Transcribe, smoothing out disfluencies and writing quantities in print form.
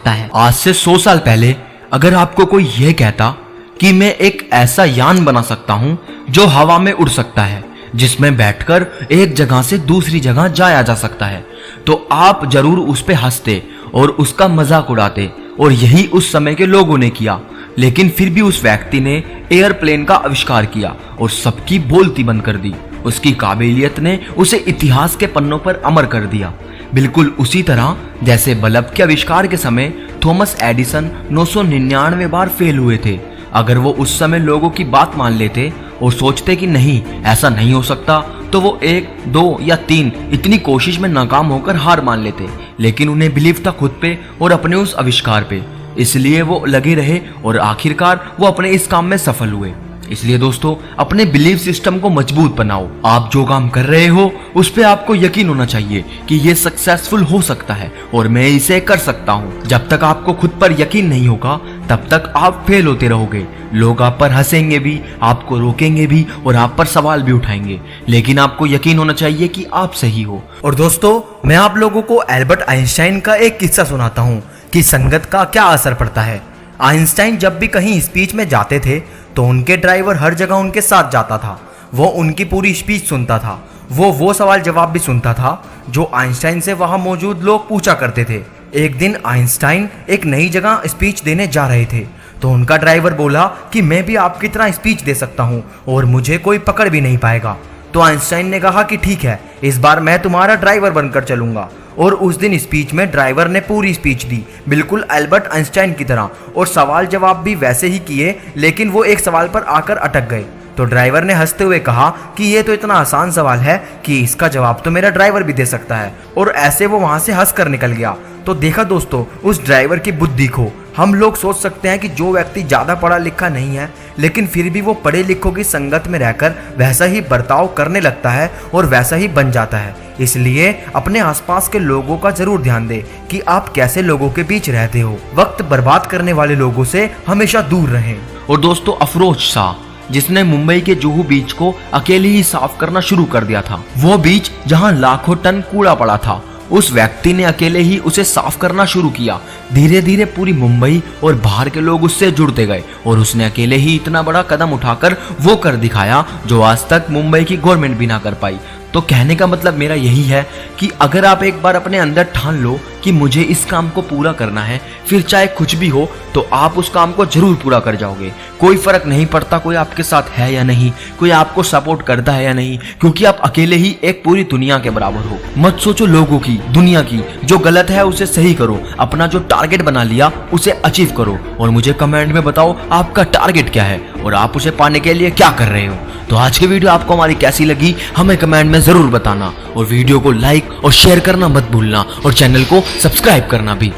सकता है। आज से 100 साल पहले अगर आपको कोई यह कहता कि मैं एक ऐसा यान बना सकता हूं जो हवा में उड़ सकता है, जिसमें बैठकर एक जगह से दूसरी जगह जाया जा सकता है, तो आप जरूर उस पे हंसते और उसका मजाक उड़ाते। और यही उस समय के लोगों ने किया। लेकिन फिर भी उस व्यक्ति ने एयरप्लेन का आविष्कार किया और सबकी बोलती बंद कर दी। उसकी काबिलियत ने उसे इतिहास के पन्नों पर अमर कर दिया। बिल्कुल उसी तरह जैसे बल्ब के आविष्कार के समय थॉमस एडिसन 999 बार फेल हुए थे। अगर वो उस समय लोगों की बात मान लेते और सोचते कि नहीं ऐसा नहीं हो सकता, तो वो 1, 2 या 3 इतनी कोशिश में नाकाम होकर हार मान लेते। लेकिन उन्हें बिलीव था खुद पे और अपने उस आविष्कार पे, इसलिए वो लगे रहे और आखिरकार वो अपने इस काम में सफल हुए। इसलिए दोस्तों, अपने बिलीफ सिस्टम को मजबूत बनाओ। आप जो काम कर रहे हो उस पे आपको यकीन होना चाहिए कि ये सक्सेसफुल हो सकता है और मैं इसे कर सकता हूँ। जब तक आपको खुद पर यकीन नहीं होगा तब तक आप फेल होते रहोगे। लोग आप पर हंसेंगे भी, आपको रोकेंगे भी और आप पर सवाल भी उठाएंगे, लेकिन आपको यकीन होना चाहिए कि आप सही हो। और दोस्तों, मैं आप लोगों को एल्बर्ट आइंस्टाइन का एक किस्सा सुनाता हूँ कि संगत का क्या असर पड़ता है। आइंस्टाइन जब भी कहीं स्पीच में जाते थे तो उनके ड्राइवर हर जगह उनके साथ जाता था। वो उनकी पूरी स्पीच सुनता था। वो सवाल जवाब भी सुनता था जो आइंस्टाइन से वहां मौजूद लोग पूछा करते थे। एक दिन आइंस्टाइन एक नई जगह स्पीच देने जा रहे थे तो उनका ड्राइवर बोला कि मैं भी आपकी तरह स्पीच दे सकता हूं और मुझे कोई पकड़ भी नहीं पाएगा। तो आइंस्टाइन ने कहा कि ठीक है, इस बार मैं तुम्हारा ड्राइवर बनकर चलूंगा। और उस दिन स्पीच में ड्राइवर ने पूरी स्पीच दी, बिल्कुल एल्बर्ट आइंस्टाइन की तरह, और सवाल जवाब भी वैसे ही किए। लेकिन वो एक सवाल पर आकर अटक गए। तो ड्राइवर ने हंसते हुए कहा कि ये तो इतना आसान सवाल है कि इसका जवाब तो मेरा ड्राइवर भी दे सकता है। और ऐसे वो वहां से हंस कर निकल गया। तो देखा दोस्तों, उस ड्राइवर की बुद्धि को। हम लोग सोच सकते हैं कि जो व्यक्ति ज़्यादा पढ़ा लिखा नहीं है लेकिन फिर भी वो पढ़े लिखों की संगत में रहकर वैसा ही बर्ताव करने लगता है और वैसा ही बन जाता है। इसलिए अपने आसपास के लोगों का जरूर ध्यान दें कि आप कैसे लोगों के बीच रहते हो। वक्त बर्बाद करने वाले लोगों से हमेशा दूर रहें। और दोस्तों, अफरोज शाह, जिसने मुंबई के जुहू बीच को अकेले ही साफ करना शुरू कर दिया था, वो बीच जहां लाखों टन कूड़ा पड़ा था, उस व्यक्ति ने अकेले ही उसे साफ करना शुरू किया। धीरे धीरे पूरी मुंबई और बाहर के लोग उससे जुड़ते गए और उसने अकेले ही इतना बड़ा कदम उठाकर वो कर दिखाया जो आज तक मुंबई की गवर्नमेंट भी ना कर पाई। तो कहने का मतलब मेरा यही है कि अगर आप एक बार अपने अंदर ठान लो कि मुझे इस काम को पूरा करना है, फिर चाहे कुछ भी हो, तो आप उस काम को जरूर पूरा कर जाओगे। कोई फर्क नहीं पड़ता कोई आपके साथ है या नहीं, कोई आपको सपोर्ट करता है या नहीं, क्योंकि आप अकेले ही एक पूरी दुनिया के बराबर हो। मत सोचो लोगों की, दुनिया की। जो गलत है उसे सही करो। अपना जो टारगेट बना लिया उसे अचीव करो और मुझे कमेंट में बताओ आपका टारगेट क्या है और आप उसे पाने के लिए क्या कर रहे हो। तो आज की वीडियो आपको हमारी कैसी लगी हमें कमेंट में जरूर बताना और वीडियो को लाइक और शेयर करना मत भूलना और चैनल को सब्सक्राइब करना भी।